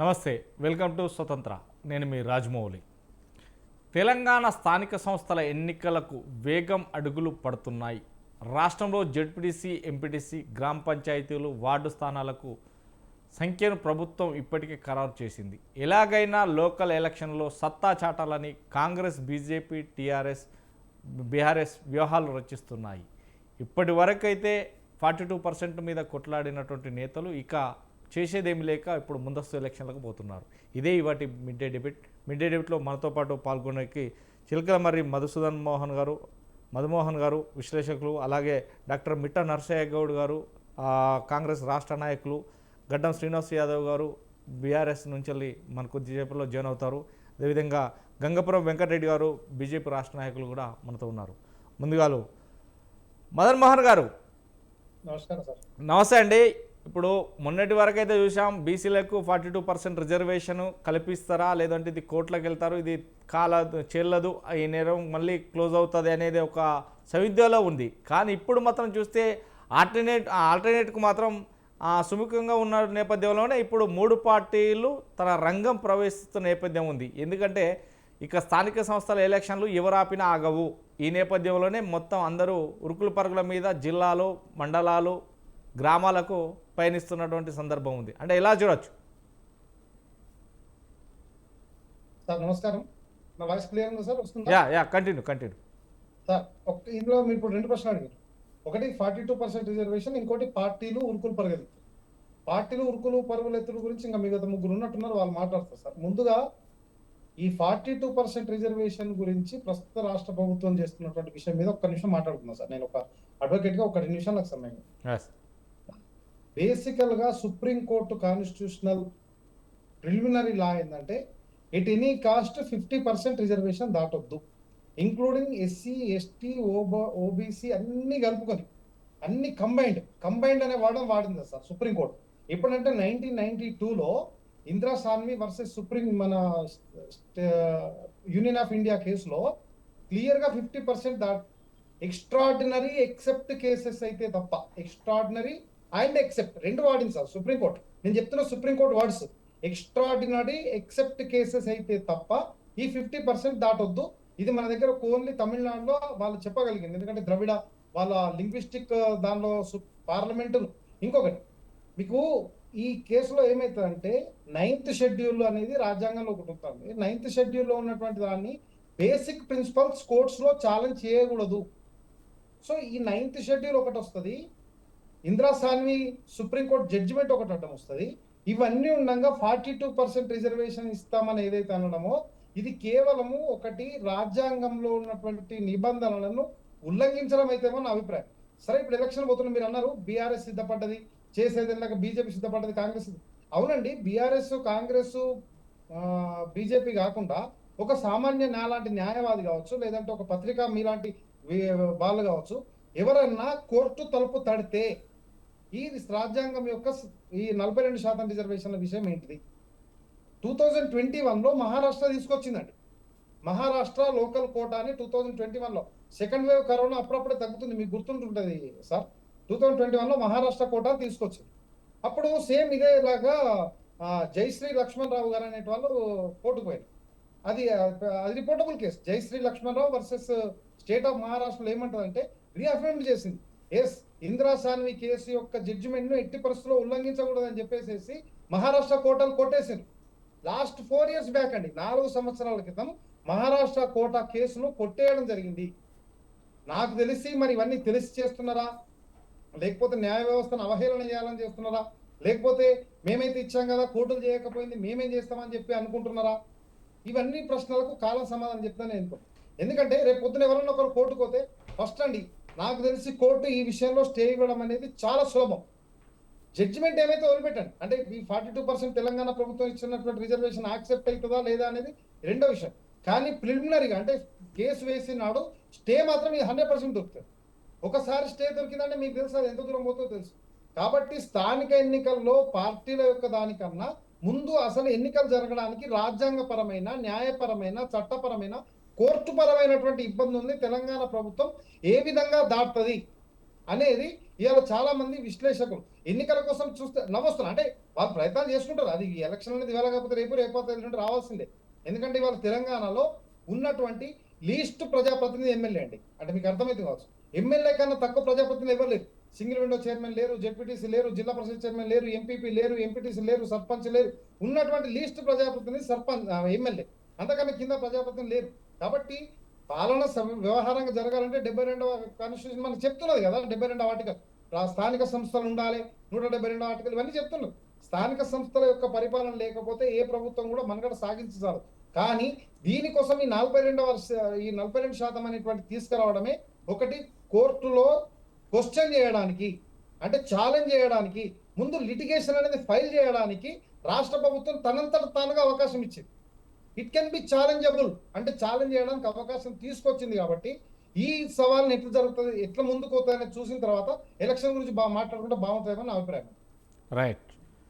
నమస్తే, welcome to స్వతంత్ర. నేను మీ రాజమౌళి. తెలంగాణ స్థానిక సంస్థల ఎన్నికలకు వేగం అడుగులు పడుతున్నాయి. రాష్ట్రంలో జెడ్పీటీసీ, ఎంపీటీసీ, గ్రామ పంచాయతీలు, వార్డు స్థానాలకు సంఖ్యను ప్రభుత్వం ఇప్పటికే ఖరారు చేసింది. ఎలాగైనా లోకల్ ఎలక్షన్లో సత్తా చాటాలని కాంగ్రెస్, బీజేపీ, టీఆర్ఎస్, బీఆర్ఎస్ వ్యూహాలు రచిస్తున్నాయి. ఇప్పటి వరకైతే 42% మీద కొట్లాడినటువంటి నేతలు ఇక చేసేదేమి లేక ఇప్పుడు ముందస్తు ఎలక్షన్లకు పోతున్నారు. ఇదే ఇవాటి మిడ్ డే డిబేట్లో మనతో పాటు పాల్గొనేకి చిలకలమర్రి మధుమోహన్ గారు విశ్లేషకులు, అలాగే డాక్టర్ మిట్ట నరసయ్య గౌడ్ గారు కాంగ్రెస్ రాష్ట్ర నాయకులు, గడ్డం శ్రీనివాస్ యాదవ్ గారు బీఆర్ఎస్ నుంచి మన కొద్దిసేపట్లో జాయిన్ అవుతారు. అదేవిధంగా గంగపురం వెంకటరెడ్డి గారు బీజేపీ రాష్ట్ర నాయకులు కూడా మనతో ఉన్నారు. ముందుగా మదన్మోహన్ గారు నమస్కారం సార్. నమస్తే అండి. ఇప్పుడు మొన్నటి వరకు అయితే చూసాం, బీసీలకు 42% రిజర్వేషన్ కల్పిస్తారా, లేదంటే ఇది కోర్టులకు వెళ్తారు, ఇది చెల్లదు, ఈ నేరం మళ్ళీ క్లోజ్ అవుతుంది అనేది ఒక సవిధ్యలో ఉంది. కానీ ఇప్పుడు మాత్రం చూస్తే ఆల్టర్నేట్కు మాత్రం సుముఖంగా ఉన్న నేపథ్యంలోనే ఇప్పుడు 3 పార్టీలు తన రంగం ప్రవేశిస్తున్న నేపథ్యం ఉంది. ఎందుకంటే ఇక స్థానిక సంస్థల ఎలక్షన్లు ఎవరు ఆపినా ఆగవు. ఈ నేపథ్యంలోనే మొత్తం అందరూ ఉరుకుల పరుగుల మీద జిల్లాలు, మండలాలు, గ్రామాలకు పయనిస్తున్నటువంటి సందర్భం ఉంది. అంటే ఎలా చూడొచ్చు? సార్ నమస్కారం. నా వాయిస్ క్లియర్ ఉందా సార్? వస్తుందా? కంటిన్యూ సార్, ఇందులో మీరు ఇప్పుడు 2 ప్రశ్నలు అడిగారు. ఒకటి 42% రిజర్వేషన్, ఇంకోటి పార్టీలు ఉరుకులు పరుగులెత్తు. పార్టీలు ఉరుకులు పరుగులెత్తుల గురించి ఇంకా మిగతా 3 ఉన్నట్టున్నారు, వాళ్ళు మాట్లాడతారు సార్. ముందుగా ఈ 42% రిజర్వేషన్ గురించి ప్రస్తుత రాష్ట్ర ప్రభుత్వం చేస్తున్నటువంటి విషయం మీద ఒక్క నిమిషం మాట్లాడుతున్నా సార్. నేను ఒక అడ్వకేట్ గా 1 నిమిషం నాకు సమయం. బేసికల్ గా సుప్రీంకోర్టు కాన్స్టిట్యూషనల్ ప్రిలిమినరీ లా ఏంటంటే ఎట్ ఎనీ కాస్ట్ 50% రిజర్వేషన్ దాటొద్దు, ఇంక్లూడింగ్ ఎస్సీ, ఎస్టీ, ఓబీసీ అన్ని కలుపుకొని, అన్ని కంబైన్డ్ అనే వాడింది సార్ సుప్రీంకోర్టు. ఎప్పుడంటే 1992లో ఇందిరా సాన్వి వర్సెస్ మన యూనియన్ ఆఫ్ ఇండియా కేసులో క్లియర్ గా 50% దాట్ ఎక్స్ట్రాడినరీ ఎక్సెప్ట్ కేసెస్ అయితే తప్ప, ఎక్స్ట్రాడినరీ అండ్ ఎక్సెప్ట్ 2 వాడింది సార్ సుప్రీంకోర్టు. నేను చెప్తున్నా supreme court words, extraordinary except cases అయితే తప్ప ఈ 50% దాటొద్దు. ఇది మన దగ్గర ఓన్లీ తమిళనాడులో వాళ్ళు చెప్పగలిగింది, ఎందుకంటే ద్రవిడ వాళ్ళ లింగ్విస్టిక్ దానిలో పార్లమెంటు. ఇంకొకటి మీకు ఈ కేసులో ఏమవుతుందంటే 9th షెడ్యూల్ అనేది రాజ్యాంగంలో ఒకటి ఉంటుంది. 9th షెడ్యూల్లో ఉన్నటువంటి దాన్ని బేసిక్ ప్రిన్సిపల్స్ కోర్ట్స్ లో ఛాలెంజ్ చేయకూడదు. సో ఈ 9th షెడ్యూల్ ఒకటి వస్తుంది, ఇందిరా సాన్వి సుప్రీంకోర్టు జడ్జిమెంట్ ఒకటి అడ్డం వస్తుంది. ఇవన్నీ ఉండగా 42% రిజర్వేషన్ ఇస్తామని ఏదైతే అనడమో ఇది కేవలము ఒకటి రాజ్యాంగంలో ఉన్నటువంటి నిబంధనలను ఉల్లంఘించడం అయితేమో నా అభిప్రాయం. సరే, ఇప్పుడు ఎలక్షన్ పోతున్నా, మీరు అన్నారు బీఆర్ఎస్ సిద్ధపడ్డది చేసేది, బీజేపీ సిద్ధపడ్డది, కాంగ్రెస్. అవునండి, బీఆర్ఎస్, కాంగ్రెస్, బీజేపీ కాకుండా ఒక సామాన్య నాలాంటి న్యాయవాది కావచ్చు, లేదంటే ఒక పత్రికా మీలాంటి వాళ్ళు కావచ్చు, ఎవరన్నా కోర్టు తలుపు తడితే ఈ రాజ్యాంగం యొక్క ఈ 42% రిజర్వేషన్ల విషయం ఏంటిది? 2021లో మహారాష్ట్ర తీసుకొచ్చిందండి. మహారాష్ట్ర లోకల్ కోటాని 2021లో, సెకండ్ వేవ్ కరోనా అప్పుడప్పుడే తగ్గుతుంది, మీకు గుర్తుంటుంటది సార్. 2021లో మహారాష్ట్ర కోటా తీసుకొచ్చింది. అప్పుడు సేమ్ ఇదేలాగా జయశ్రీ లక్ష్మణ్ రావు గారు అనే వాళ్ళు కోర్టుకు పోయారు. అది reportable case. Jayashree Laxman Rao versus state of మహారాష్ట్రలో ఏమంటారంటే రీఅఫర్మ్ చేసింది, ఎస్ ఇందిరా సాన్వి కేసు యొక్క జడ్జిమెంట్ ను ఎట్టి పరిస్థితుల్లో ఉల్లంఘించకూడదని చెప్పేసి మహారాష్ట్ర కోర్టులు కొట్టేసింది. లాస్ట్ 4 years బ్యాక్ అండి, 4 సంవత్సరాల క్రితం మహారాష్ట్ర కోటా కేసును కొట్టేయడం జరిగింది. నాకు తెలిసి మరి ఇవన్నీ తెలిసి చేస్తున్నారా, లేకపోతే న్యాయ వ్యవస్థను అవహేళన చేయాలని చేస్తున్నారా, లేకపోతే మేమైతే ఇచ్చాం కదా కోర్టులు చేయకపోయింది మేమేం చేస్తామని చెప్పి అనుకుంటున్నారా? ఇవన్నీ ప్రశ్నలకు కాలం సమాధానం చెప్తానే అనుకుంటున్నాను. ఎందుకంటే రేపు పొద్దున ఎవరన్నా ఒకరు కోర్టుకు పోతే ఫస్ట్ అండి, నాకు తెలిసి కోర్టు ఈ విషయంలో స్టే ఇవ్వడం అనేది చాలా సులభం. జడ్జిమెంట్ ఏమైతే వదిలిపెట్టండి, అంటే ఈ 42% తెలంగాణ ప్రభుత్వం ఇచ్చినటువంటి రిజర్వేషన్ యాక్సెప్ట్ అవుతుందా లేదా అనేది రెండో విషయం. కానీ ప్రిలిమినరీగా అంటే కేసు వేసినాడు స్టే మాత్రం ఈ 100% దొరుకుతుంది. ఒకసారి స్టే దొరికిందంటే మీకు తెలుసు అది ఎంత దూరం పోతుందో తెలుసు. కాబట్టి స్థానిక ఎన్నికల్లో పార్టీల యొక్క దానికన్నా ముందు అసలు ఎన్నికలు జరగడానికి రాజ్యాంగపరమైన, న్యాయపరమైన, చట్టపరమైన, కోర్టు పరమైనటువంటి ఇబ్బంది ఉంది. తెలంగాణ ప్రభుత్వం ఏ విధంగా దాటుతుంది అనేది ఇవాళ చాలా మంది విశ్లేషకులు ఎన్నికల కోసం చూస్తే నవ్వొస్తున్నారు. అంటే వాళ్ళు ప్రయత్నాలు చేసుకుంటారు. అది ఎలక్షన్ అనేది ఇవాళ కాకపోతే రేపు ఎల్లుండి రావాల్సిందే. ఎందుకంటే ఇవాళ తెలంగాణలో ఉన్నటువంటి లీస్ట్ ప్రజాప్రతినిధి ఎమ్మెల్యే అండి. అంటే మీకు అర్థమైతే కావచ్చు. ఎమ్మెల్యే కన్నా తక్కువ ప్రజాప్రతినిధి ఎవరు లేరు. సింగిల్ విండో చైర్మన్ లేరు, జెడ్పీటీసీ లేరు, జిల్లా పరిషత్ చైర్మన్ లేరు, ఎంపీపీ లేరు, ఎంపీటీసీ లేరు, సర్పంచ్ లేరు. ఉన్నటువంటి లీస్ట్ ప్రజాప్రతినిధి ఎమ్మెల్యే. అంతకన్నా కింద ప్రజాప్రతినిధి లేరు. కాబట్టి పాలన వ్యవహారంగా జరగాలంటే 72వ కాన్స్టిట్యూషన్ మనకు చెప్తున్నది కదా. 72వ ఆర్టికల్ స్థానిక సంస్థలు ఉండాలి, 172వ ఆర్టికల్ ఇవన్నీ చెప్తున్నారు. స్థానిక సంస్థల యొక్క పరిపాలన లేకపోతే ఏ ప్రభుత్వం కూడా మనగడ సాగించదు. కానీ దీనికోసం ఈ 42% అనేటువంటి తీసుకురావడమే ఒకటి కోర్టులో క్వశ్చన్ చేయడానికి, అంటే ఛాలెంజ్ చేయడానికి, ముందు లిటిగేషన్ అనేది ఫైల్ చేయడానికి రాష్ట్ర ప్రభుత్వం తనంతట తానుగా అవకాశం ఇచ్చింది. ఇట్ కెన్ బి ఛాలెంజబుల్, అంటే ఛాలెంజ్ చేయడానికి అవకాశం తీసుకొచ్చింది. కాబట్టి ఈ సవాల్ని ఎట్లా జరుగుతుంది, ఎట్లా ముందుకు పోతుందని చూసిన తర్వాత ఎలక్షన్ గురించి మాట్లాడుకుంటే బాగుంటుందని నా అభిప్రాయం. రైట్.